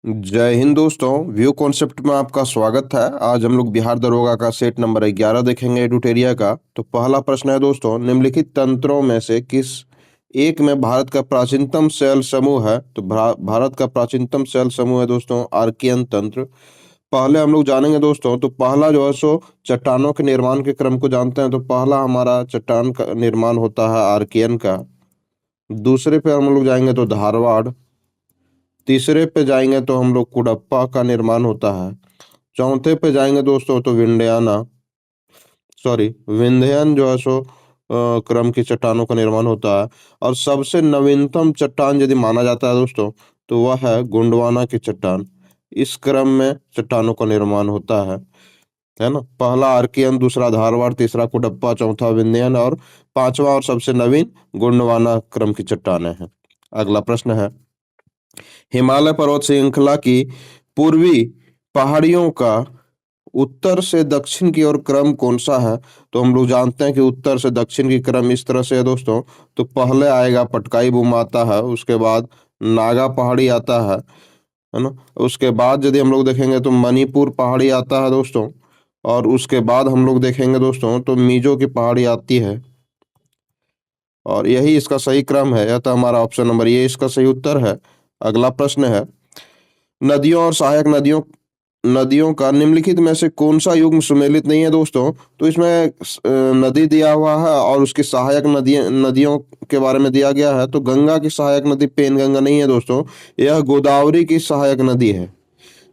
जय हिंद दोस्तों। View concept में आपका स्वागत है। आज हम लोग बिहार दरोगा का सेट नंबर 11 देखेंगे एडुटेरिया का। तो पहला प्रश्न है दोस्तों, निम्नलिखित तंत्रों में से किस एक में भारत का प्राचीनतम शैल समूह है? तो भारत का प्राचीनतम शैल समूह है दोस्तों आर्कियन तंत्र। पहले हम लोग जानेंगे दोस्तों, तो पहला जो है सो चट्टानों के निर्माण के क्रम को जानते हैं। तो पहला हमारा चट्टान का निर्माण होता है आर्कियन का। दूसरे पे हम लोग जाएंगे तो धारवाड़। तीसरे पे जाएंगे तो हम लोग कुडप्पा का निर्माण होता है। चौथे पे जाएंगे दोस्तों तो विंध्यन जो है सो क्रम की चट्टानों का निर्माण होता है। और सबसे नवीनतम चट्टान यदि माना जाता है दोस्तों, तो वह है गोंडवाना की चट्टान। इस क्रम में चट्टानों का निर्माण होता है ना। पहला आर्कियन, दूसरा धारवाड़, तीसरा कुडप्पा, चौथा विंध्यन और पांचवा और सबसे नवीन गोंडवाना क्रम की चट्टानें हैं। अगला प्रश्न है, हिमालय पर्वत श्रृंखला की पूर्वी पहाड़ियों का उत्तर से दक्षिण की ओर क्रम कौन सा है? तो हम लोग जानते हैं कि उत्तर से दक्षिण की क्रम इस तरह से है दोस्तों। तो पहले आएगा पटकाई बुम आता है, उसके बाद नागा पहाड़ी आता है ना। उसके बाद यदि हम लोग देखेंगे तो मणिपुर पहाड़ी आता है दोस्तों। और उसके बाद हम लोग देखेंगे दोस्तों तो मिजो की पहाड़ी आती है। और यही इसका सही क्रम है। यह तो हमारा ऑप्शन नंबर ये इसका सही उत्तर है। अगला प्रश्न है, नदियों और सहायक नदियों नदियों का निम्नलिखित में से कौन सा युग्म सुमेलित नहीं है दोस्तों? तो इसमें नदी दिया हुआ है और उसकी सहायक नदियों के बारे में दिया गया है। तो गंगा की सहायक नदी पेनगंगा नहीं है दोस्तों, यह गोदावरी की सहायक नदी है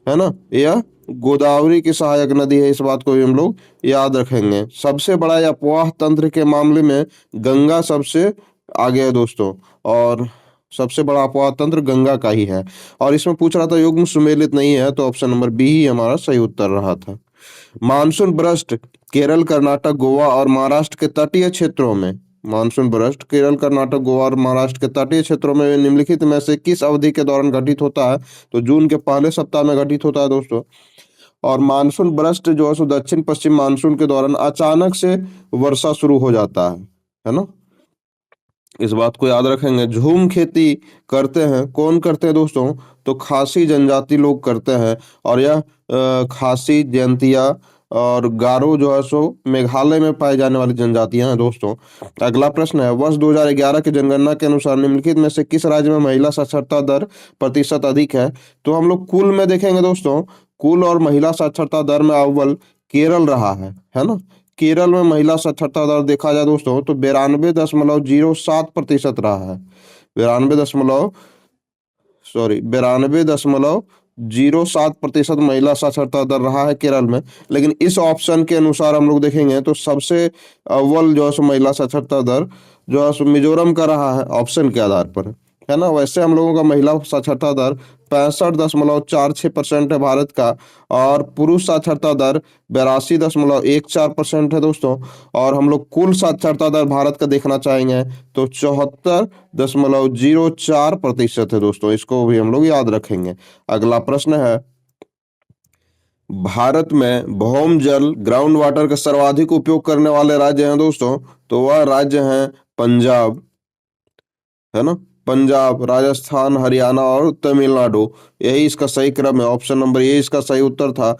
ना। यह गोदावरी की सहायक नदी है। इस बात को भी हम लोग याद रखेंगे। सबसे बड़ा या अपवाह तंत्र के मामले में गंगा सबसे आगे है दोस्तों। और सबसे बड़ा अपवाह तंत्र गंगा का ही है। और इसमें पूछ रहा था युग्म सुमेलित नहीं है, तो ऑप्शन नंबर बी ही हमारा सही उत्तर रहा था। मानसून बर्स्ट केरल, कर्नाटक, गोवा और महाराष्ट्र के तटीय क्षेत्रों में मानसून बर्स्ट केरल, कर्नाटक, गोवा और महाराष्ट्र के तटीय क्षेत्रों में निम्नलिखित में से किस अवधि के दौरान घटित होता है? तो जून के पहले सप्ताह में घटित होता है दोस्तों। और मानसून बर्स्ट जो है सो दक्षिण पश्चिम मानसून के दौरान अचानक से वर्षा शुरू हो जाता है ना। इस बात को याद रखेंगे। झूम खेती करते हैं कौन करते हैं दोस्तों? तो खासी जनजाति लोग करते हैं। और यह खासी, जयंतिया और गारो जो है सो मेघालय में पाई जाने वाली जनजातियां हैं दोस्तों। अगला प्रश्न है, वर्ष 2011 की जनगणना के अनुसार निम्नलिखित में से किस राज्य में महिला साक्षरता दर प्रतिशत अधिक है? तो हम लोग कुल में देखेंगे दोस्तों, कुल और महिला साक्षरता दर में अव्वल केरल रहा है ना। केरल में महिला साक्षरता दर देखा जाए दोस्तों तो 92.07% रहा है। 92.07% महिला साक्षरता दर रहा है केरल में। लेकिन इस ऑप्शन के अनुसार हम लोग देखेंगे तो सबसे अव्वल जो है सो महिला साक्षरता दर जो है सो मिजोरम का रहा है, ऑप्शन के आधार पर, है ना। वैसे हम लोगों का महिला साक्षरता दर 65.46% है भारत का। और पुरुष साक्षरता दर 82.14% है दोस्तों। और हम लोग कुल साक्षरता दर भारत का देखना चाहेंगे तो 74.04% है दोस्तों। इसको भी हम लोग याद रखेंगे। अगला प्रश्न है, भारत में भौम जल ग्राउंड वाटर का सर्वाधिक उपयोग करने वाले राज्य हैं दोस्तों। तो वह राज्य हैं पंजाब, है ना। पंजाब, राजस्थान, हरियाणा और तमिलनाडु। यही इसका सही क्रम है। ऑप्शन नंबर ये इसका सही उत्तर था।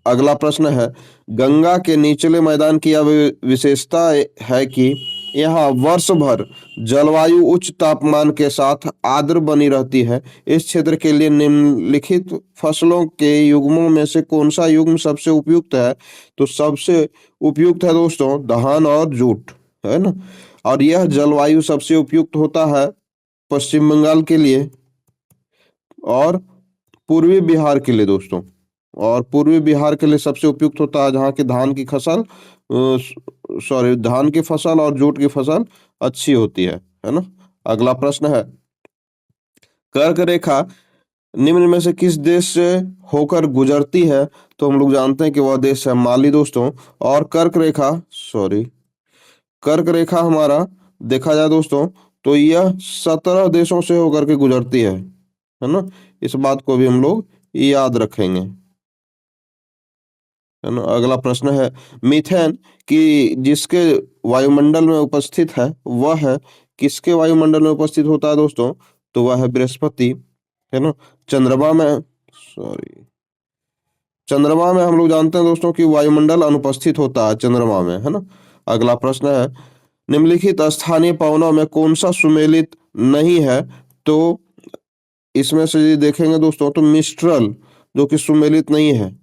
अगला प्रश्न है, गंगा के निचले मैदान की यह विशेषता है कि यहाँ वर्ष भर जलवायु उच्च तापमान के साथ आर्द्र बनी रहती है। इस क्षेत्र के लिए निम्नलिखित फसलों के युग्मों में से कौन सा युग्म सबसे उपयुक्त है? तो सबसे उपयुक्त है दोस्तों धान और जूट, है ना। और यह जलवायु सबसे उपयुक्त होता है पश्चिम बंगाल के लिए और पूर्वी बिहार के लिए दोस्तों। और पूर्वी बिहार के लिए सबसे उपयुक्त होता है जहाँ की धान की फसल और जूट की फसल अच्छी होती है ना। अगला प्रश्न है, कर्क रेखा निम्न में से किस देश से होकर गुजरती है? तो हम लोग जानते हैं कि वह देश है माली दोस्तों। और कर्क रेखा हमारा देखा जाए दोस्तों तो यह 17 देशों से होकर के गुजरती है ना। इस बात को भी हम लोग याद रखेंगे, है ना। अगला प्रश्न है, मीथेन की जिसके वायुमंडल में उपस्थित है वह है किसके वायुमंडल में उपस्थित होता है दोस्तों? तो वह है बृहस्पति, है ना। चंद्रमा में सॉरी, चंद्रमा में हम लोग जानते हैं दोस्तों कि वायुमंडल अनुपस्थित होता है चंद्रमा में, है ना। अगला प्रश्न है, निम्नलिखित स्थानीय पवनों में कौन सा सुमेलित नहीं है? तो इसमें से ये देखेंगे दोस्तों तो मिस्ट्रल जो कि सुमेलित नहीं है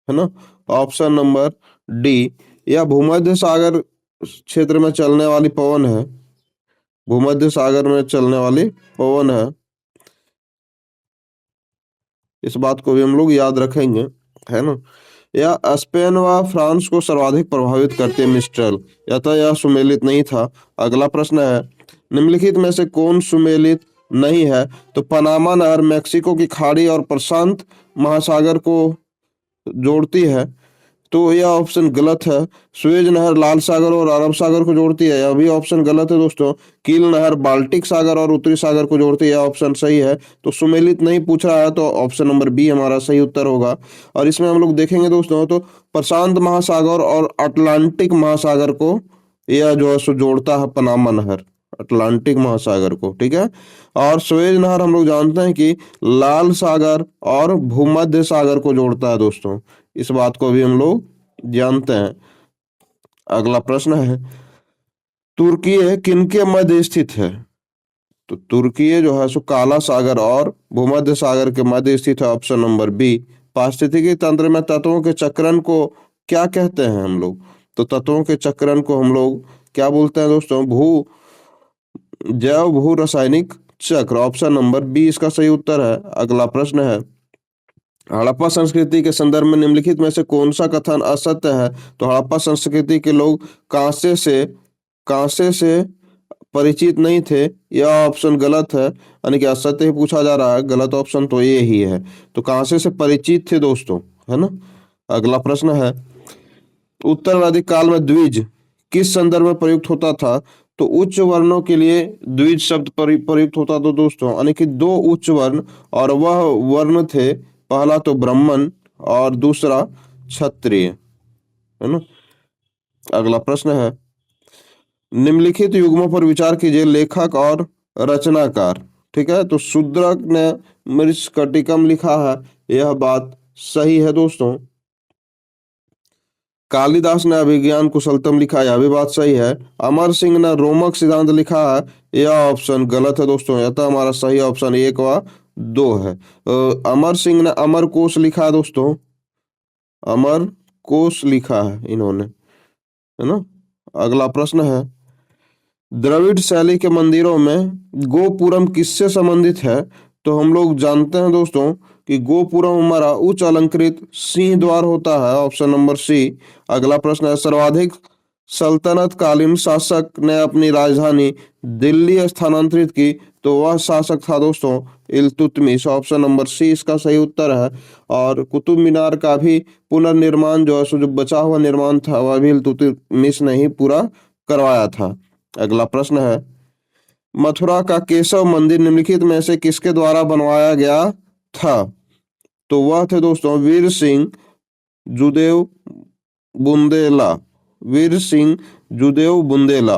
ना। Option number D. यह भूमध्य सागर क्षेत्र में चलने वाली पवन है, भूमध्य सागर में चलने वाली पवन है। इस बात को भी हम लोग याद रखेंगे, है ना। यह स्पेन व फ्रांस को सर्वाधिक प्रभावित करती है मिस्ट्रल, अतः यह सुमेलित नहीं था। अगला प्रश्न है, निम्नलिखित में से कौन सुमेलित नहीं है? तो पनामा नहर मैक्सिको की खाड़ी और प्रशांत महासागर को जोड़ती है, तो यह ऑप्शन गलत है। सुएज नहर लाल सागर और अरब सागर को जोड़ती है, यह भी ऑप्शन गलत है दोस्तों। कील नहर बाल्टिक सागर और उत्तरी सागर को जोड़ती है, यह ऑप्शन सही है। तो सुमेलित नहीं पूछ रहा है, तो ऑप्शन नंबर बी हमारा सही उत्तर होगा। और इसमें हम लोग देखेंगे दोस्तों तो प्रशांत महासागर और अटलांटिक महासागर को यह जो है सो जोड़ता है, पनामा नहर अटलांटिक महासागर को, ठीक है। और सुएज नहर हम लोग जानते हैं कि लाल सागर और भूमध्य सागर को जोड़ता है दोस्तों, इस बात को भी हम लोग जानते हैं। अगला प्रश्न है, तुर्की किनके मध्य स्थित है? तो तुर्की जो है सो काला सागर और भूमध्य सागर के मध्य स्थित है, ऑप्शन नंबर बी। पारिस्थितिकी तंत्र में तत्वों के चक्रण को क्या कहते हैं हम लोग? तो तत्वों के चक्रण को हम लोग क्या बोलते हैं दोस्तों? जैव भू रासायनिक चक्र, ऑप्शन नंबर बी इसका सही उत्तर है। अगला प्रश्न है, हड़प्पा संस्कृति के संदर्भ में निम्नलिखित में से कौन सा कथन असत्य है? तो हड़प्पा संस्कृति के लोग कांसे से परिचित नहीं थे, यह ऑप्शन गलत है, यानी कि असत्य ही पूछा जा रहा है, गलत ऑप्शन तो ये ही है। तो कांसे से परिचित थे दोस्तों, है ना। अगला प्रश्न है, उत्तर वैदिक काल में द्विज किस संदर्भ में प्रयुक्त होता था? तो उच्च वर्णों के लिए द्विज शब्द प्रयुक्त होता था दोस्तों, यानी कि दो उच्च वर्ण, और वह वर्ण थे पहला तो ब्राह्मण और दूसरा क्षत्रिय, है ना। अगला प्रश्न है, निम्नलिखित युग्मों पर विचार कीजिए, लेखक और रचनाकार, ठीक है। तो शूद्रक ने मृच्छकटिकम लिखा है, यह बात सही है दोस्तों। कालिदास ने अभिज्ञान कुशलतम लिखा है, यह भी बात सही है। अमर सिंह ने रोमक सिद्धांत लिखा है, यह ऑप्शन गलत है दोस्तों, अतः हमारा सही ऑप्शन 1 व 2 है। अमर सिंह ने अमर कोश लिखा है दोस्तों, अमर कोश लिखा है इन्होंने, है ना। अगला प्रश्न है, द्रविड़ शैली के मंदिरों में गोपुरम किससे संबंधित है? तो हम लोग जानते हैं दोस्तों कि गोपुरम हमारा उच्च अलंकृत सिंह द्वार होता है, ऑप्शन नंबर सी। अगला प्रश्न है, सर्वाधिक सल्तनत कालीन शासक ने अपनी राजधानी दिल्ली स्थानांतरित की, तो वह शासक था दोस्तों इल्तुतमिश, ऑप्शन नंबर सी इसका सही उत्तर है। और कुतुब मीनार का भी पुनर्निर्माण जो है सो जो बचा हुआ निर्माण था वह भी इल्तुतमिश ने ही पूरा करवाया था। अगला प्रश्न है, मथुरा का केशव मंदिर निम्नलिखित में से किसके द्वारा बनवाया गया था? तो वह थे दोस्तों Vir Singh Judev Bundela, Vir Singh Judev Bundela,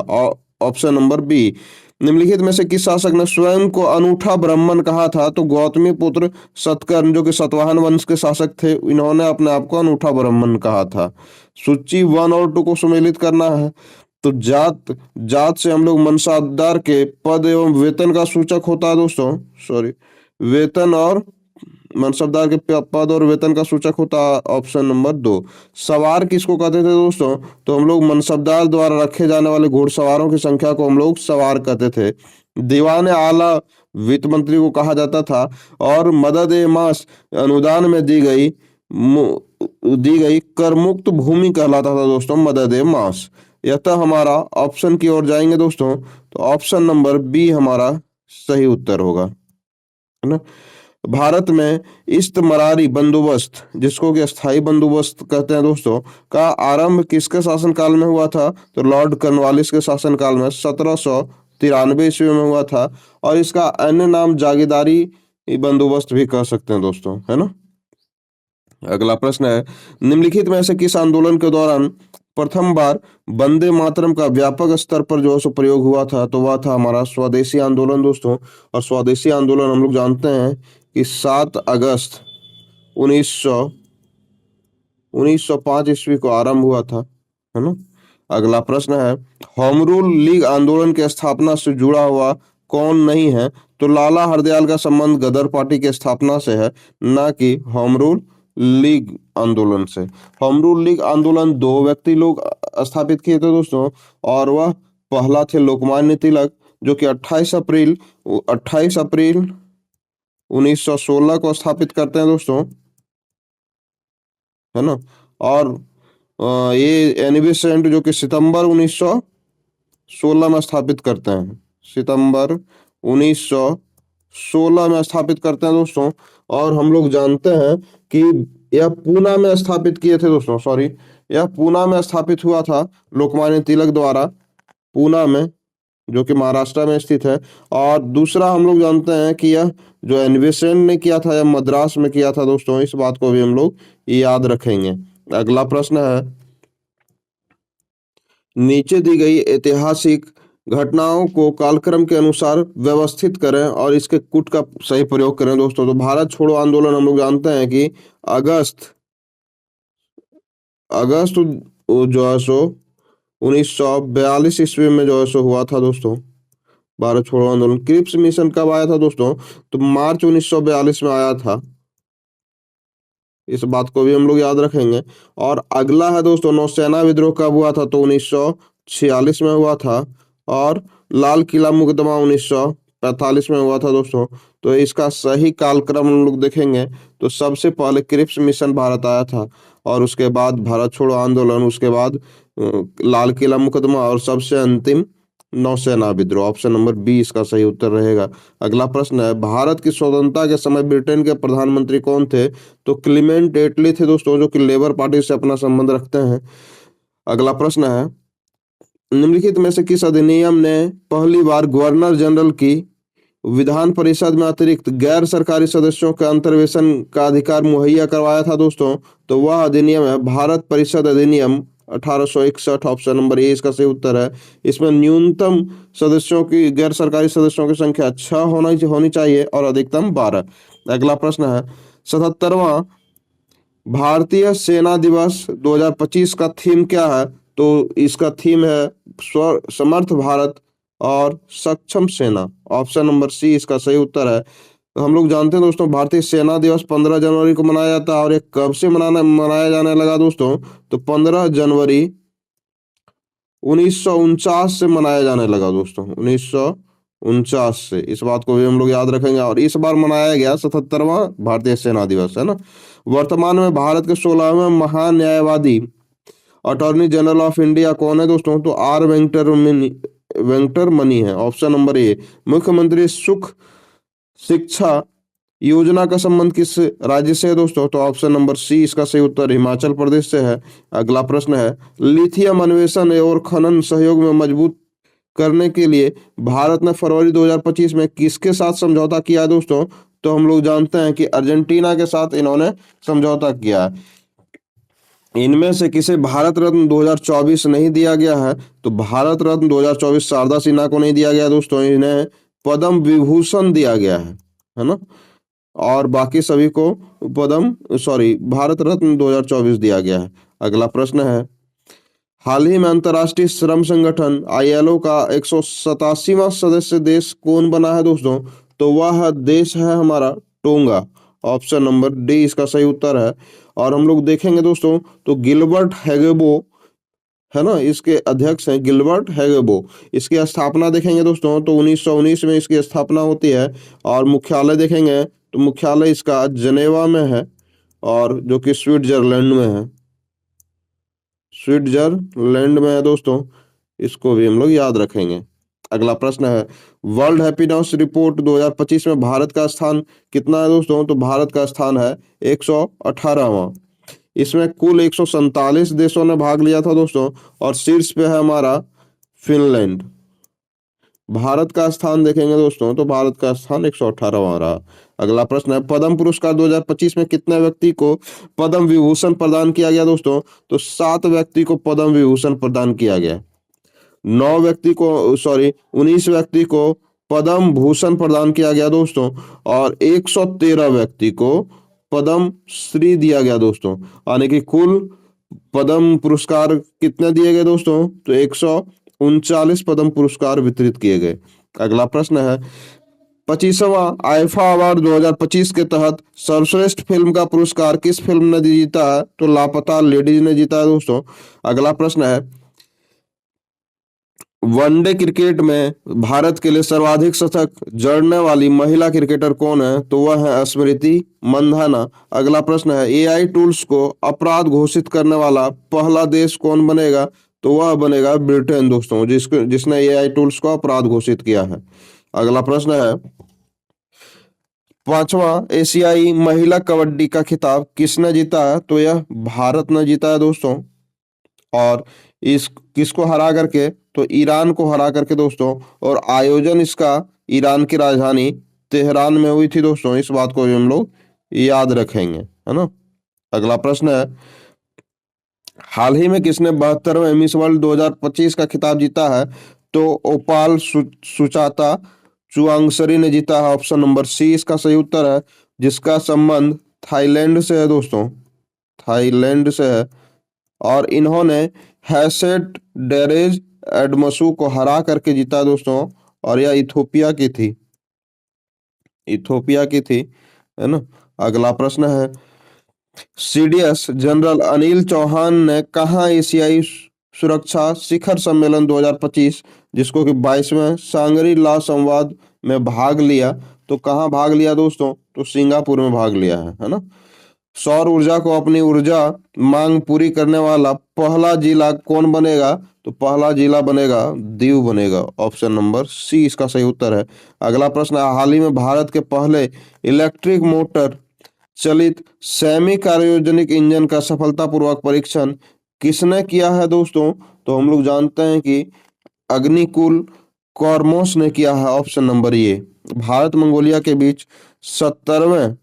option number B. निम्नलिखित में से किस शासक ने स्वयं को अनूठा ब्राह्मण कहा था? तो गौतमी पुत्र सतकर्णी जो कि सातवाहन वंश के शासक थे, इन्होंने अपने आप को अनूठा ब्राह्मण कहा था। सूची 1 और 2 को सम्मिलित करना है। तो जात जात से हम लोग मनसाबदार के पद एवं वेतन का सूचक होता है दोस्तों, सॉरी, वेतन और मनसबदार के पद और वेतन का सूचक होता है, ऑप्शन नंबर 2। सवार किसको कहते थे दोस्तों? तो हम लोग मनसबदार द्वारा रखे जाने वाले घुड़सवारों की संख्या को हम लोग सवार कहते थे। दीवान आला वित्त मंत्री को कहा जाता था। और मदद ए मास अनुदान में दी गई कर मुक्त भूमि कहलाता था दोस्तों मदद ए मास। यह हमारा ऑप्शन की ओर जाएंगे दोस्तों, तो ऑप्शन नंबर बी हमारा सही उत्तर होगा, है ना। भारत में इस्तमरारी बंदोबस्त, जिसको कि अस्थाई बंदोबस्त कहते हैं दोस्तों, का आरंभ किसके शासनकाल में हुआ था? तो लॉर्ड कॉर्नवालिस के शासनकाल में 1793 ईस्वी में हुआ था। और इसका अन्य नाम जागीरदारी बंदोबस्त भी कह सकते हैं दोस्तों, है ना। अगला प्रश्न है, निम्नलिखित में से किस आंदोलन के दौरान प्रथम बार वंदे मातरम का व्यापक स्तर पर जो है सो प्रयोग हुआ था? तो वह था हमारा स्वदेशी आंदोलन दोस्तों। और स्वदेशी आंदोलन हम लोग जानते हैं कि 7 अगस्त 1905 ईस्वी को आरंभ हुआ था, है ना। अगला प्रश्न है, होम रूल लीग आंदोलन की स्थापना से जुड़ा हुआ कौन नहीं है? तो लाला हरदयाल का संबंध गदर पार्टी की स्थापना से है, ना कि होम रूल लीग आंदोलन से। होम रूल लीग आंदोलन दो व्यक्ति लोग स्थापित किए थे दोस्तों, और वह पहला थे लोकमान्य तिलक, जो कि 28 अप्रैल 1916 को स्थापित करते हैं दोस्तों, है ना। और ये एनवी सेंट जो कि सितंबर 1916 में स्थापित करते हैं, सितंबर 1916 में स्थापित करते हैं दोस्तों। और हम लोग जानते हैं कि यह पूना में स्थापित किए थे दोस्तों, सॉरी, यह पूना में स्थापित हुआ था लोकमान्य तिलक द्वारा, पूना में, जो कि महाराष्ट्र में स्थित है। और दूसरा हम लोग जानते हैं कि यह जो एनवी सेन ने किया था, यह मद्रास में किया था दोस्तों, इस बात को भी हम लोग याद रखेंगे। अगला प्रश्न है, नीचे दी गई ऐतिहासिक घटनाओं को कालक्रम के अनुसार व्यवस्थित करें और इसके कूट का सही प्रयोग करें दोस्तों। तो भारत छोड़ो आंदोलन हम लोग जानते हैं कि अगस्त अगस्त जो है सो 1942 ईस्वी में जो है सो हुआ था दोस्तों, भारत छोड़ो आंदोलन। क्रिप्स मिशन कब आया था दोस्तों? तो मार्च 1942 में आया था, इस बात को भी हम लोग याद रखेंगे। और अगला है दोस्तों, नौसेना विद्रोह कब हुआ था? तो 1946 में हुआ था। और लाल किला मुकदमा 1945 में हुआ था दोस्तों। तो इसका सही कालक्रम हम लोग देखेंगे तो सबसे पहले क्रिप्स मिशन भारत आया था, और उसके बाद भारत छोड़ो आंदोलन, उसके बाद लाल किला मुकदमा, और सबसे अंतिम नौसेना विद्रोह। ऑप्शन नंबर बी इसका सही उत्तर रहेगा। अगला प्रश्न है, भारत की स्वतंत्रता के समय ब्रिटेन के प्रधानमंत्री कौन थे? तो क्लीमेंट एटली थे दोस्तों, जो कि लेबर पार्टी से अपना संबंध रखते हैं। अगला प्रश्न है, निम्नलिखित में से किस अधिनियम ने पहली बार गवर्नर जनरल की विधान परिषद में अतिरिक्त गैर सरकारी सदस्यों के अंतर्वेशन का अधिकार मुहैया करवाया था दोस्तों? तो वह अधिनियम है भारत परिषद अधिनियम 1861। ऑप्शन नंबर ए इसका सही उत्तर है। इसमें न्यूनतम सदस्यों की, गैर सरकारी सदस्यों की संख्या 6 होनी चाहिए और अधिकतम 12। अगला प्रश्न है, 77वां भारतीय सेना दिवस 2025 का थीम क्या है? तो इसका थीम है समर्थ भारत और सक्षम सेना। ऑप्शन नंबर सी इसका सही उत्तर है। तो हम लोग जानते हैं दोस्तों, भारतीय सेना दिवस 15 जनवरी को मनाया जाता है, और ये कब से मनाया जाने लगा दोस्तों? तो 15 जनवरी 1949 से मनाया जाने लगा दोस्तों, 1949 से। इस बात को भी हम लोग याद रखेंगे। और इस बार मनाया गया 77वां भारतीय सेना दिवस, है ना। वर्तमान में भारत के 16वें महान्यायवादी अटॉर्नी जनरल ऑफ इंडिया कौन है दोस्तों? तो आर वेंकटरमणि है। Option number A. मुख्यमंत्री सुख शिक्षा योजना का संबंध किस राज्य से है दोस्तों? तो ऑप्शन नंबर सी इसका सही उत्तर हिमाचल प्रदेश से है। अगला प्रश्न है, लिथियम अन्वेषण और खनन सहयोग में मजबूत करने के लिए भारत ने फरवरी 2025 में किसके साथ समझौता किया है दोस्तों? तो हम लोग जानते हैं कि अर्जेंटीना के साथ इन्होंने समझौता किया है। इनमें से किसे भारत रत्न 2024 नहीं दिया गया है? तो भारत रत्न 2024 शारदा सिन्हा को नहीं दिया गया दोस्तों, इन्हें पद्म विभूषण दिया गया है ना। और बाकी सभी को भारत रत्न 2024 दिया गया है। अगला प्रश्न है, हाल ही में अंतर्राष्ट्रीय श्रम संगठन ILO का 187वां सदस्य देश कौन बना है दोस्तों? तो वह देश है हमारा टोंगा। ऑप्शन नंबर डी इसका सही उत्तर है। और हम लोग देखेंगे दोस्तों, तो गिलबर्ट हैगेबो, है ना, इसके अध्यक्ष हैं गिलबर्ट हैगेबो। इसकी स्थापना देखेंगे दोस्तों, तो 1919 में इसकी स्थापना होती है। और मुख्यालय देखेंगे तो मुख्यालय इसका जनेवा में है, और जो कि स्विट्जरलैंड में है, स्विट्जरलैंड में है दोस्तों। इसको भी हम लोग याद रखेंगे। अगला प्रश्न है, वर्ल्ड हैप्पीनेस रिपोर्ट 2025 में भारत का स्थान कितना है दोस्तों? तो भारत का स्थान है 118वां। इसमें कुल 147 देशों ने भाग लिया था दोस्तों, और शीर्ष पे है हमारा फिनलैंड। भारत का स्थान देखेंगे दोस्तों, तो भारत का स्थान 118वां रहा। अगला प्रश्न है, पद्म पुरस्कार 2025 में कितने व्यक्ति को पद्म विभूषण प्रदान किया गया दोस्तों? तो 7 व्यक्ति को पद्म विभूषण प्रदान किया गया। 19 व्यक्ति को पद्म भूषण प्रदान किया गया दोस्तों, और 113 व्यक्ति को पद्म श्री दिया गया दोस्तों। यानी कि कुल पद्म पुरस्कार कितने दिए गए दोस्तों? तो 139 पद्म पुरस्कार वितरित किए गए। अगला प्रश्न है 25वां आईफा अवार्ड 2025 के तहत सर्वश्रेष्ठ फिल्म का पुरस्कार किस फिल्म ने जीता है? तो लापता लेडीज ने जीता है दोस्तों। अगला प्रश्न है वनडे क्रिकेट में भारत के लिए सर्वाधिक शतक जड़ने वाली महिला क्रिकेटर कौन है? तो वह है स्मृति मंधाना। अगला प्रश्न है एआई टूल्स को अपराध घोषित करने वाला पहला देश कौन बनेगा? तो वह बनेगा ब्रिटेन दोस्तों, जिसने एआई टूल्स को अपराध घोषित किया है। अगला प्रश्न है 5वां एशियाई महिला कबड्डी का खिताब किसने जीता है? तो यह भारत ने जीता है दोस्तों। और इस किसको हरा करके? तो ईरान को हरा करके दोस्तों। और आयोजन इसका ईरान की राजधानी तेहरान में हुई थी दोस्तों। इस बात को भी हम लोग याद रखेंगे, है ना। अगला प्रश्न है हाल ही में किसने 72वें मिस वर्ल्ड 2025 का खिताब जीता है? तो ओपाल सुचाता चुआंगसरी ने जीता है। ऑप्शन नंबर सी इसका सही उत्तर है, जिसका संबंध थाईलैंड से है दोस्तों, थाईलैंड से है। और इन्होंने हैसेट डेरेज एडमसू को हरा करके जीता दोस्तों। और यह इथोपिया की थी, इथोपिया की थी, है ना। अगला प्रश्न है सीडीएस जनरल अनिल चौहान ने कहा एशियाई सुरक्षा शिखर सम्मेलन 2025 जिसको कि 22वें सांगरी ला संवाद में भाग लिया, तो कहाँ भाग लिया दोस्तों? तो सिंगापुर में भाग लिया है ना। सौर ऊर्जा को अपनी ऊर्जा मांग पूरी करने वाला पहला जिला कौन बनेगा? तो पहला जिला बनेगा दीव बनेगा। ऑप्शन नंबर सी इसका सही उत्तर है। अगला प्रश्न है हाल ही में भारत के पहले इलेक्ट्रिक मोटर चलित सेमी क्रायोजेनिक इंजन का सफलतापूर्वक परीक्षण किसने किया है दोस्तों? तो हम लोग जानते हैं कि अग्निकुल कॉर्मोस ने किया है। Option number A. Bharat Mongolia के बीच 17वें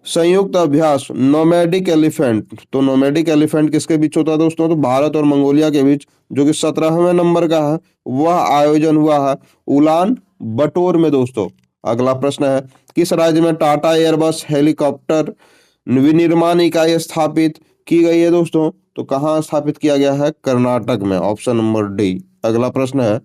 संयुक्त अभ्यास नोमैडिक एलिफेंट, तो नोमैडिक एलिफेंट किसके बीच होता है दोस्तों? तो भारत और मंगोलिया के बीच, जो कि 17वें नंबर का है, वह आयोजन हुआ है उलान बटोर में दोस्तों। अगला प्रश्न है किस राज्य में टाटा एयरबस हेलीकॉप्टर विनिर्माण इकाई स्थापित की गई है दोस्तों? तो कहाँ स्थापित किया गया है? कर्नाटक में। Option number D. अगला प्रश्न है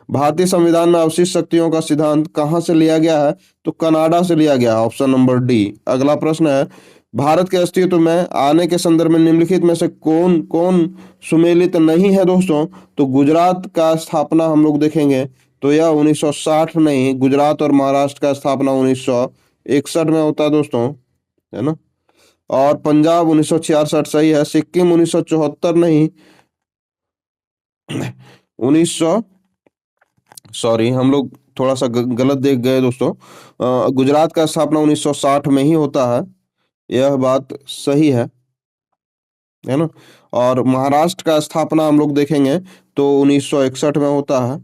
भारतीय संविधान में अवशिष्ट शक्तियों का सिद्धांत कहाँ से लिया गया है? तो कनाडा से लिया गया है। Option number D. अगला प्रश्न है भारत के अस्तित्व में आने के संदर्भ में निम्नलिखित में से कौन कौन सुमेलित नहीं है दोस्तों? तो गुजरात का स्थापना हम लोग देखेंगे तो यह 1960 नहीं, गुजरात और महाराष्ट्र का स्थापना 1961 में होता है दोस्तों, है ना। और पंजाब 1966 सही है। सिक्किम 1974 नहीं, 1900 सॉरी हम लोग थोड़ा सा गलत देख गए दोस्तों। गुजरात का स्थापना 1960 में ही होता है, यह बात सही है ना। और महाराष्ट्र का स्थापना हम लोग देखेंगे तो 1961 में होता है।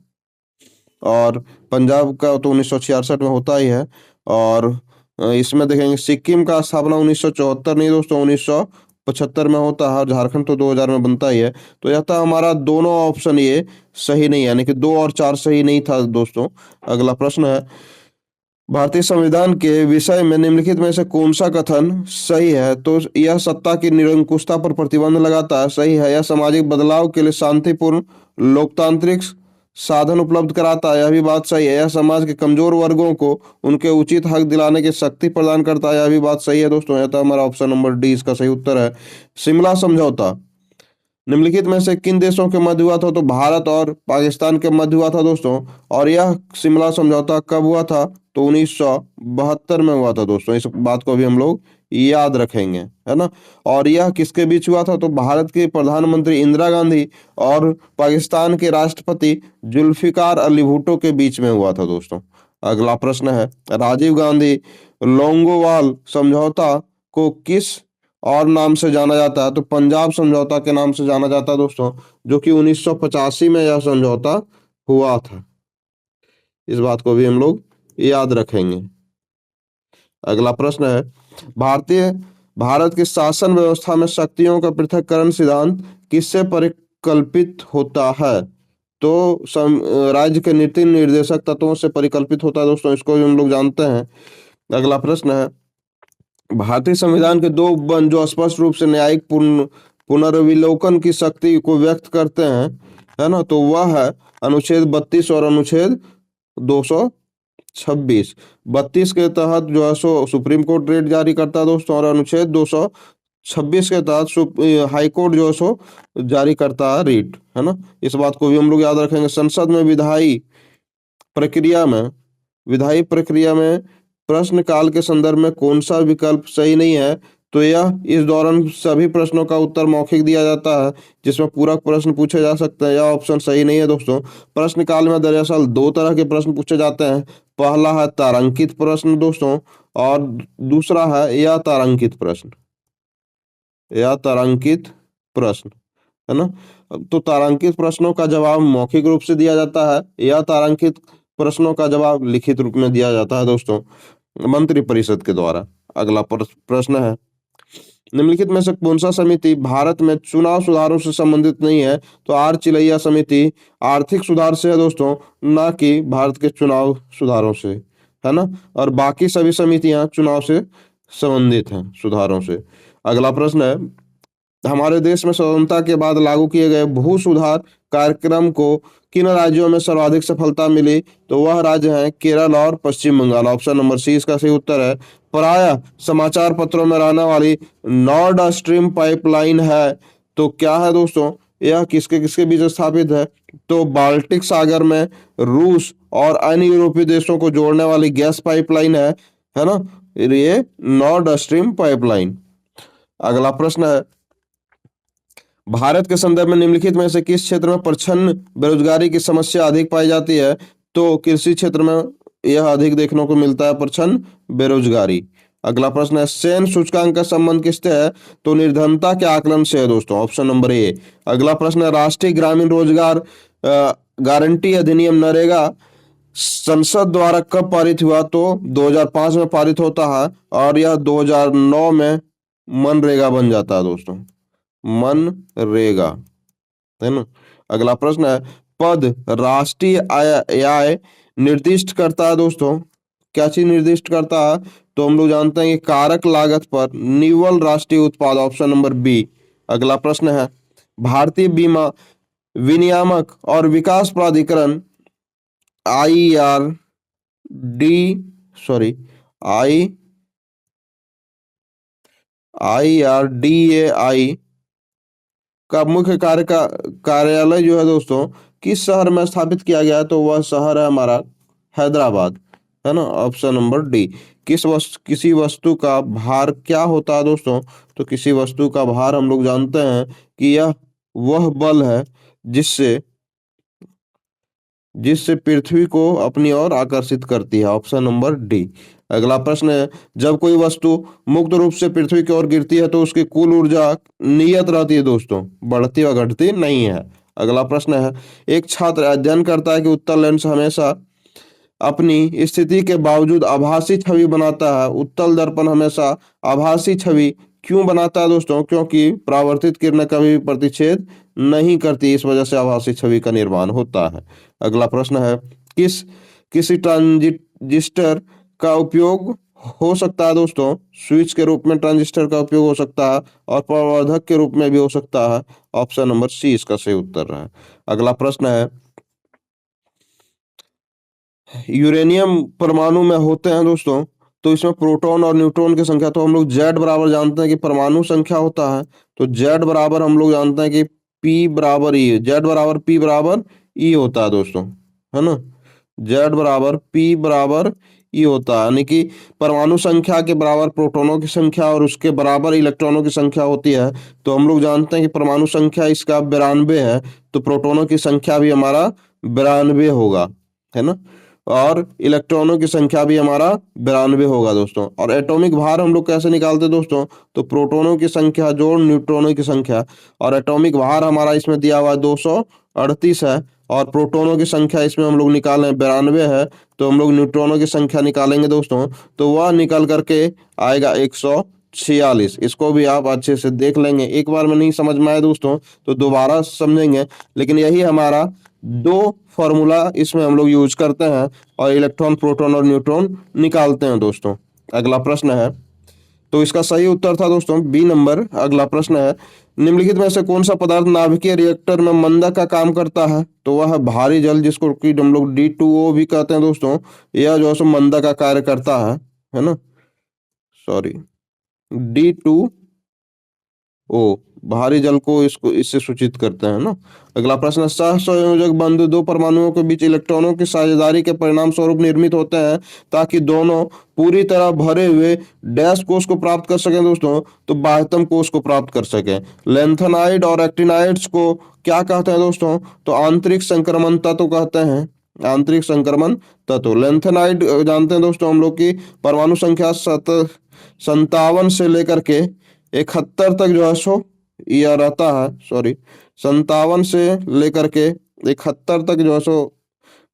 और पंजाब का तो 1966 में होता ही है। और इसमें देखेंगे सिक्किम का स्थापना 1974 नहीं दोस्तों, 1975 में होता है। और झारखंड तो 2000 में बनता ही है। तो यह था हमारा दोनों ऑप्शन ये सही नहीं, यानी कि 2 और 4 सही नहीं था दोस्तों। अगला प्रश्न है भारतीय संविधान के विषय में निम्नलिखित में से कौन सा कथन सही है? तो यह सत्ता की निरंकुशता पर प्रतिबंध लगाता है, सही है। यह सामाजिक बदलाव के लिए शांतिपूर्ण लोकतांत्रिक साधन उपलब्ध कराता है, यह भी बात सही है। यह समाज के कमजोर वर्गों को उनके उचित हक दिलाने की शक्ति प्रदान करता है, यह भी बात सही है दोस्तों। यह था हमारा ऑप्शन नंबर डी इसका सही उत्तर है। शिमला समझौता निम्नलिखित में से किन देशों के मध्य हुआ था? तो भारत और पाकिस्तान के मध्य हुआ था दोस्तों। और यह शिमला समझौता कब हुआ था? तो 1972 में हुआ था दोस्तों। इस बात को भी हम लोग याद रखेंगे, है ना। और यह किसके बीच हुआ था? तो भारत के प्रधानमंत्री इंदिरा गांधी और पाकिस्तान के राष्ट्रपति जुल्फिकार अली भुट्टो के बीच में हुआ था दोस्तों। अगला प्रश्न है राजीव गांधी लोंगोवाल समझौता को किस और नाम से जाना जाता है? तो पंजाब समझौता के नाम से जाना जाता है दोस्तों, जो कि 1985 में यह समझौता हुआ था। इस बात को भी हम लोग याद रखेंगे। अगला प्रश्न है भारत की शासन व्यवस्था में शक्तियों का पृथक्करण सिद्धांत किससे परिकल्पित होता है? तो राज्य के नीति निर्देशक तत्वों से परिकल्पित होता है दोस्तों। इसको भी हम लोग जानते हैं अगला प्रश्न है, भारतीय संविधान के दो उपबंध जो स्पष्ट रूप से न्यायिक पुनर्विलोकन की शक्ति को व्यक्त करते हैं, है ना, तो वह है अनुच्छेद 32 और अनुच्छेद 226। 32 के तहत जो है सो सुप्रीम कोर्ट रेट जारी करता है दोस्तों, और अनुच्छेद 226 के तहत हाई कोर्ट जो है सो जारी करता है रीट, है ना। इस बात को भी हम लोग याद रखेंगे। संसद में प्रक्रिया में विधायी प्रक्रिया में प्रश्न काल के संदर्भ में कौन सा विकल्प सही नहीं है, तो यह इस दौरान सभी प्रश्नों का उत्तर मौखिक दिया जाता है जिसमें पूरक प्रश्न पूछे जा सकते हैं। यह ऑप्शन सही नहीं है दोस्तों। प्रश्न काल में दरअसल दो तरह के प्रश्न पूछे जाते हैं। पहला है तारांकित प्रश्न दोस्तों, और दूसरा है या तारांकित प्रश्न, या तारांकित प्रश्न, है ना। तो तारांकित प्रश्नों का जवाब मौखिक रूप से दिया जाता है, या तारांकित प्रश्नों का जवाब लिखित रूप में दिया जाता है दोस्तों, मंत्रिपरिषद के द्वारा। अगला प्रश्न है, निम्नलिखित में से कौन सा समिति भारत में चुनाव सुधारों से संबंधित नहीं है, तो आर चिलैया समिति आर्थिक सुधार से है दोस्तों, ना कि भारत के चुनाव सुधारों से, है ना। और बाकी सभी समितियां चुनाव से संबंधित हैं, सुधारों से। अगला प्रश्न है, हमारे देश में स्वतंत्रता के बाद लागू किए गए भू सुधार कार्यक्रम को किन राज्यों में सर्वाधिक सफलता मिली, तो वह राज्य हैं केरल और पश्चिम बंगाल। ऑप्शन नंबर सी इसका सही उत्तर है। प्रायः समाचार पत्रों में रहने वाली नॉर्ड स्ट्रीम पाइपलाइन है, तो क्या है दोस्तों, यह किसके किसके बीच स्थापित है, तो बाल्टिक सागर में रूस और अन्य यूरोपीय देशों को जोड़ने वाली गैस पाइपलाइन है ना, ये नॉर्ड स्ट्रीम पाइपलाइन। अगला प्रश्न है, भारत के संदर्भ में निम्नलिखित में से किस क्षेत्र में प्रच्छन्न बेरोजगारी की समस्या अधिक पाई जाती है, तो कृषि क्षेत्र में यह अधिक देखने को मिलता है, प्रच्छन्न बेरोजगारी। अगला प्रश्न है, सेन सूचकांक का संबंध किससे है, तो निर्धनता के आकलन से है दोस्तों, ऑप्शन नंबर ए। अगला प्रश्न है, राष्ट्रीय ग्रामीण रोजगार गारंटी अधिनियम नरेगा संसद द्वारा कब पारित हुआ, तो 2005 में पारित होता है, और यह 2009 में मनरेगा बन जाता है दोस्तों, मनरेगा, है ना। अगला प्रश्न है, पद राष्ट्रीय आय निर्दिष्ट करता है दोस्तों, क्या चीज निर्दिष्ट करता है, तो हम लोग जानते हैं कि कारक लागत पर निव्वल राष्ट्रीय उत्पाद, ऑप्शन नंबर बी। अगला प्रश्न है, भारतीय बीमा विनियामक और विकास प्राधिकरण I R D sorry I IRDAI का मुख्य कार्यालय जो है दोस्तों किस शहर में स्थापित किया गया है, तो वह शहर है हमारा हैदराबाद, है ना, ऑप्शन नंबर डी। किसी वस्तु का भार क्या होता है दोस्तों, तो किसी वस्तु का भार हम लोग जानते हैं कि यह वह बल है जिससे जिससे पृथ्वी को अपनी ओर आकर्षित करती है, ऑप्शन नंबर डी। अगला प्रश्न है, जब कोई वस्तु मुक्त रूप से पृथ्वी की ओर गिरती है तो उसकी कुल ऊर्जा नियत रहती है दोस्तों, बढ़ती व घटती नहीं है। अगला प्रश्न है, एक छात्र अध्ययन करता है कि उत्तल लेंस हमेशा अपनी स्थिति के बावजूद आभासी छवि बनाता है। उत्तल दर्पण हमेशा आभासी छवि क्यों बनाता है दोस्तों, क्योंकि परावर्तित किरणें कभी भी प्रतिच्छेद नहीं करती, इस वजह से आभासी छवि का निर्माण होता है। अगला प्रश्न है, किसी ट्रांजिस्टर का उपयोग हो सकता है दोस्तों, स्विच के रूप में ट्रांजिस्टर का उपयोग हो सकता है, और प्रवर्धक के रूप में भी हो सकता है, ऑप्शन नंबर सी इसका सही उत्तर है। अगला प्रश्न है, यूरेनियम परमाणु में होते हैं दोस्तों, तो इसमें प्रोटॉन और न्यूट्रॉन की संख्या, तो हम लोग जेड बराबर जानते हैं कि परमाणु संख्या होता है, तो जेड बराबर हम लोग जानते हैं कि पी बराबर ई, जेड बराबर पी बराबर ई होता है दोस्तों, है ना। जेड बराबर पी बराबर ई होता है, यानी कि परमाणु संख्या के बराबर प्रोटॉनों की संख्या और उसके बराबर इलेक्ट्रॉनों की संख्या होती है। तो हम लोग जानते हैं कि परमाणु संख्या इसका 92 है, तो प्रोटॉनों की संख्या भी हमारा 92 होगा, है ना, और इलेक्ट्रॉनों की संख्या भी हमारा 92 होगा दोस्तों। और एटॉमिक भार हम लोग कैसे निकालते हैं दोस्तों, तो प्रोटॉनों की संख्या जोड़ न्यूट्रॉनों की संख्या, और एटॉमिक भार हमारा इसमें दिया हुआ है 238 है, और प्रोटॉनों की संख्या इसमें हम लोग निकालें 92 है, तो हम लोग न्यूट्रॉनों की संख्या निकालेंगे दोस्तों, तो वह निकल करके आएगा 146। इसको भी आप अच्छे से देख लेंगे, एक बार में नहीं समझ में आए दोस्तों तो दोबारा समझेंगे, लेकिन यही हमारा दो फॉर्मूला इसमें हम लोग यूज करते हैं और इलेक्ट्रॉन प्रोटॉन और न्यूट्रॉन निकालते हैं दोस्तों। अगला प्रश्न है, तो इसका सही उत्तर था दोस्तों बी नंबर। अगला प्रश्न है, निम्नलिखित में से कौन सा पदार्थ नाभिकीय रिएक्टर में मंदा का काम करता है? तो वह है भारी जल, जिसको कि हम लोग D2O भी कहते हैं दोस्तों। यह जो है सो मंदा का कार्य करता है ना, सॉरी, D2O भारी जल को इसको इससे सूचित करते हैं ना। अगला प्रश्न, सहसंयोजक बंध दो परमाणुओं के बीच इलेक्ट्रॉनों की साझेदारी के परिणाम स्वरूप निर्मित होते हैं ताकि दोनों पूरी तरह भरे हुए डैश कोष को प्राप्त कर सकें दोस्तों, तो बाह्यतम कोष को प्राप्त कर सकें। लेंथेनाइड और एक्टिनाइड्स को क्या कहते हैं दोस्तों? तो आंतरिक संक्रमण तत्व कहते हैं। आंतरिक संक्रमण तत्व। लेंथेनाइड जानते हैं दोस्तों हम लोग की परमाणु संख्या 57 से लेकर के 71 तक जो है सो यह रहता है, सॉरी, 57 से लेकर के 71 तक जो है सो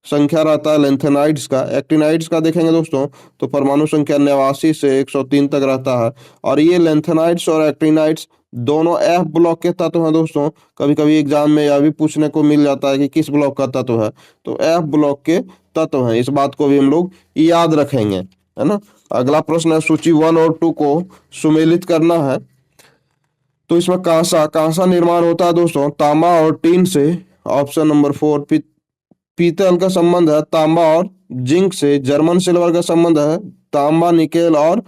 संख्या रहता है लेंथेनाइड्स का। एक्टिनाइड्स का देखेंगे दोस्तों तो परमाणु संख्या 89 से 103 तक रहता है। और ये लेंथेनाइड्स और एक्टिनाइड्स दोनों एफ ब्लॉक के तत्व हैं दोस्तों। कभी कभी एग्जाम में यह भी पूछने को मिल जाता है कि किस ब्लॉक का तत्व है, तो एफ ब्लॉक के तत्व हैं। इस बात को भी हम लोग याद रखेंगे, है ना। अगला प्रश्न है, सूची 1 और 2 को सुमेलित करना है। तो इसमें कांसा निर्माण होता है दोस्तों तांबा और टीन से। Option number 4। पीतल का संबंध है तांबा और जिंक से। जर्मन सिल्वर का संबंध है तांबा निकेल और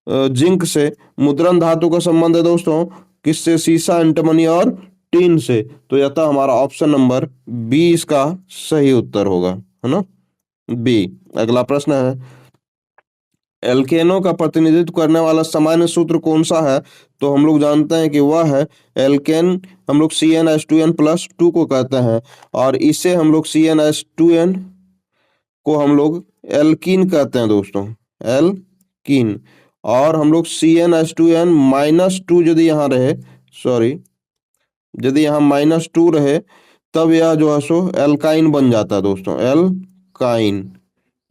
जिंक से। मुद्रण धातु का संबंध है दोस्तों किससे? सीसा, एंटीमनी और टीन से। तो यह था हमारा ऑप्शन नंबर बी इसका सही उत्तर होगा, है ना, बी। अगला प्रश्न है, एल्केनों का प्रतिनिधित्व करने वाला सामान्य सूत्र कौन सा है? तो हम लोग जानते हैं कि वह है एल्केन, हम लोग CnH2n+2 को कहते हैं। और इसे हम लोग CnH2n को हम लोग एल्कीन कहते हैं दोस्तों, एल्कीन। और हम लोग CnH2n-2 यदि यहाँ रहे, सॉरी, यदि यहाँ -2 रहे तब यह जो है सो एल्काइन बन जाता है दोस्तों, एल्काइन।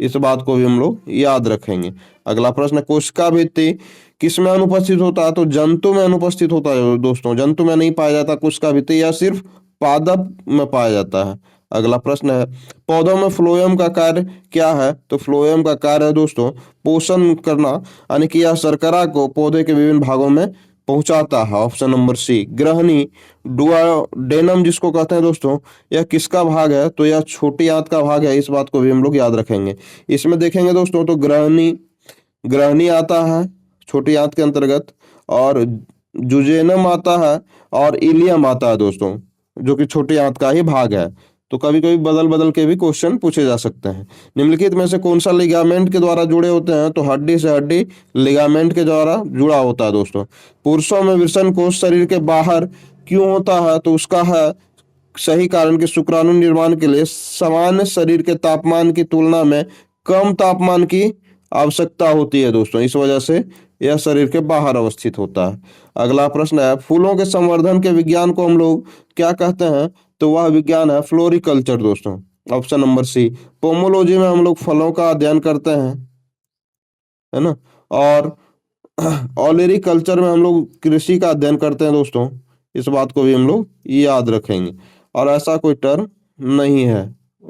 इस बात को भी हम लोग याद रखेंगे। अगला प्रश्न, कोशिका भित्ति किस में अनुपस्थित होता है? तो जंतु में अनुपस्थित होता है दोस्तों। जंतु में नहीं पाया जाता कोशिका भित्ति, या सिर्फ पादप में पाया जाता है। अगला प्रश्न है, पौधों में फ्लोएम का कार्य क्या है? तो फ्लोएम का कार्य है दोस्तों पोषण करना, यानी कि यह शर्करा को पौधे के विभिन्न भागों में पहुंचाता है। Option number C. ग्रहणी डुओडेनम जिसको कहते हैं दोस्तों, यह किसका भाग है? तो यह छोटी आंत का भाग है। इस बात को भी हम लोग याद रखेंगे। इसमें देखेंगे दोस्तों तो ग्रहणी आता है छोटी आंत के अंतर्गत, और जुजेनम आता है, और इलियम आता है दोस्तों, जो कि छोटी आंत का ही भाग है। तो कभी कभी बदल बदल के भी क्वेश्चन पूछे जा सकते हैं। निम्नलिखित में से कौन सा लिगामेंट के द्वारा जुड़े होते हैं? तो हड्डी से हड्डी लिगामेंट के द्वारा जुड़ा होता है दोस्तों। पुरुषों में वृषण कोष शरीर के बाहर क्यों होता है? तो उसका है सही कारण कि शुक्राणु निर्माण के लिए सामान्य शरीर के तापमान की तुलना में कम तापमान की आवश्यकता होती है दोस्तों। इस वजह से यह शरीर के बाहर अवस्थित होता है। अगला प्रश्न है, फूलों के संवर्धन के विज्ञान को हम लोग क्या कहते हैं? तो वह विज्ञान है फ्लोरिकल्चर दोस्तों। ऑप्शन नंबर सी। पोमोलॉजी में हम लोग फलों का अध्ययन करते हैं, है ना। और ऑलरी कल्चर में हम लोग कृषि का अध्ययन करते हैं दोस्तों। इस बात को भी हम लोग याद रखेंगे। और ऐसा कोई टर्म नहीं है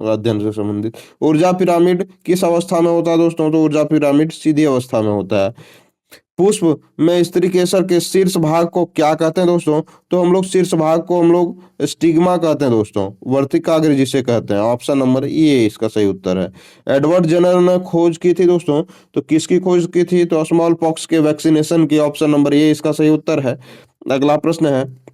अध्ययन से संबंधित। ऊर्जा पिरामिड किस अवस्था में होता है दोस्तों? तो ऊर्जा पिरामिड सीधी अवस्था में होता है। पुष्प में स्त्री केसर के शीर्ष भाग को क्या कहते हैं दोस्तों? तो हम लोग शीर्ष भाग को हम लोग स्टिग्मा कहते हैं दोस्तों, वर्तिकाग्र जिसे कहते हैं। ऑप्शन नंबर ए इसका सही उत्तर है। एडवर्ड जेनर ने खोज की थी दोस्तों, तो किसकी खोज की थी? तो स्मॉल पॉक्स के वैक्सीनेशन की। ऑप्शन नंबर ए इसका सही उत्तर है। अगला प्रश्न है,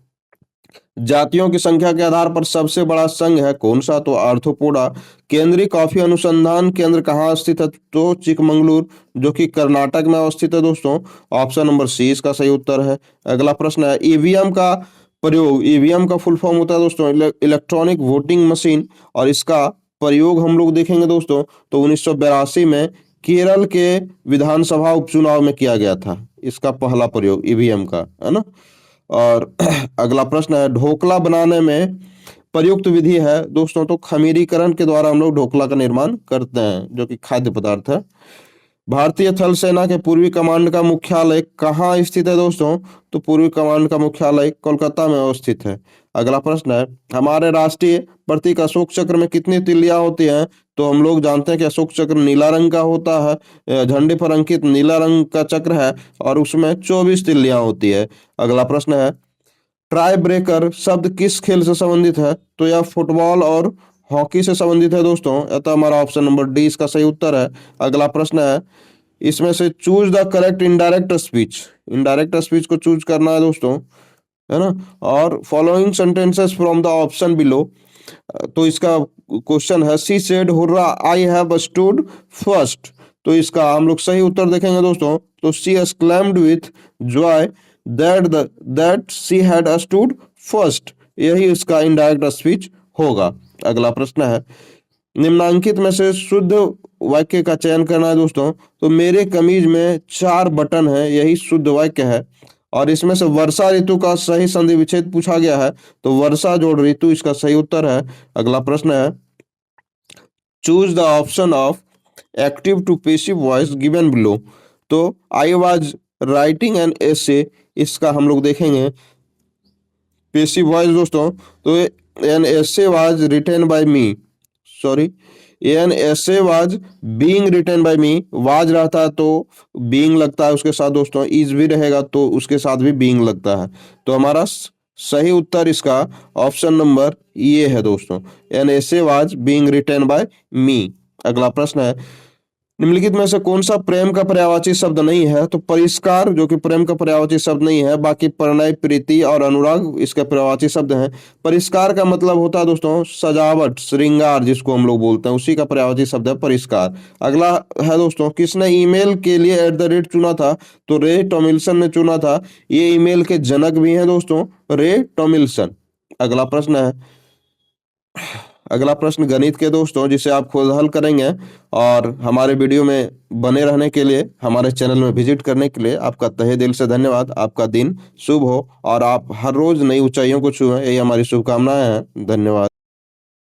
जातियों की संख्या के आधार पर सबसे बड़ा संघ है कौन सा? तो आर्थ्रोपोडा। केंद्रीय कॉफी अनुसंधान केंद्र कहाँ स्थित है? तो चिकमंगलुर, जो कि कर्नाटक में अवस्थित है दोस्तों। ऑप्शन नंबर सी इसका सही उत्तर है। अगला प्रश्न है, ईवीएम का प्रयोग, ईवीएम का फुल फॉर्म होता है दोस्तों इलेक्ट्रॉनिक वोटिंग मशीन। और इसका प्रयोग हम लोग देखेंगे दोस्तों तो 1982 में केरल के विधानसभा उपचुनाव में किया गया था। इसका पहला प्रयोग ईवीएम का, है ना। और अगला प्रश्न है, ढोकला बनाने में प्रयुक्त विधि है दोस्तों। तो खमीरीकरण के द्वारा हम लोग ढोकला का निर्माण करते हैं, जो कि खाद्य पदार्थ है। भारतीय थल सेना के पूर्वी कमांड का मुख्यालय कहाँ स्थित है दोस्तों? तो पूर्वी कमांड का मुख्यालय कोलकाता में अवस्थित है। अगला प्रश्न है, हमारे राष्ट्रीय प्रतीक अशोक चक्र में कितनी तिल्लियां होती हैं? तो हम लोग जानते हैं कि अशोक चक्र नीला रंग का होता है, झंडे पर अंकित नीला रंग का चक्र है और उसमें 24 तिल्लियां होती है। अगला प्रश्न है, ट्राई ब्रेकर शब्द किस खेल से संबंधित है? तो यह फुटबॉल और हॉकी से संबंधित है दोस्तों। अतः हमारा ऑप्शन नंबर डी इसका सही उत्तर है। अगला प्रश्न है, इसमें से choose the correct indirect speech. Indirect speech को चूज करना है दोस्तों, है ना। और following sentences from the option below. तो इसका क्वेश्चन है, she said hurrah I have stood first. तो इसका हम लोग सही उत्तर देखेंगे दोस्तों, तो she exclaimed with joy that she had stood first, यही इसका इनडायरेक्ट स्पीच होगा। अगला प्रश्न है, निम्नांकित में से शुद्ध वाक्य का चयन करना है दोस्तों। तो मेरे कमीज में 4 बटन है, यही शुद्ध वाक्य है। और इसमें से वर्षा ऋतु का सही संधि विच्छेद पूछा गया है, तो वर्षा जोड़ ऋतु इसका सही उत्तर है। अगला प्रश्न है, choose the option of active to passive voice given below. तो I was writing an essay, इसका हम लोग देखेंगे पैसिव वॉइस दोस्तों। तो an essay was written by me, sorry, an essay was being written by me. Was रहता है तो बीइंग लगता है उसके साथ दोस्तों, इज भी रहेगा तो उसके साथ भी बीइंग लगता है। तो हमारा सही उत्तर इसका ऑप्शन नंबर ये है दोस्तों, an essay was being written by me. अगला प्रश्न है, निम्नलिखित में से कौन सा प्रेम का पर्यायवाची शब्द नहीं है? तो परिष्कार जो कि प्रेम का पर्यायवाची शब्द नहीं है, बाकी प्रणय, प्रीति और अनुराग इसके पर्यायवाची शब्द हैं। परिष्कार का मतलब होता है दोस्तों सजावट, श्रृंगार जिसको हम लोग बोलते हैं, उसी का पर्यायवाची शब्द है परिष्कार। अगला है दोस्तों, किसने ईमेल के लिए @ चुना था? तो रे टॉमिल्सन ने चुना था। ये ईमेल के जनक भी हैं दोस्तों, रे टॉमिल्सन। अगला प्रश्न है, अगला प्रश्न गणित के दोस्तों, जिसे आप खुद हल करेंगे। और हमारे वीडियो में बने रहने के लिए, हमारे चैनल में विजिट करने के लिए आपका तहे दिल से धन्यवाद। आपका दिन शुभ हो और आप हर रोज नई ऊंचाइयों को छुएं, यही हमारी शुभकामनाएं हैं। धन्यवाद।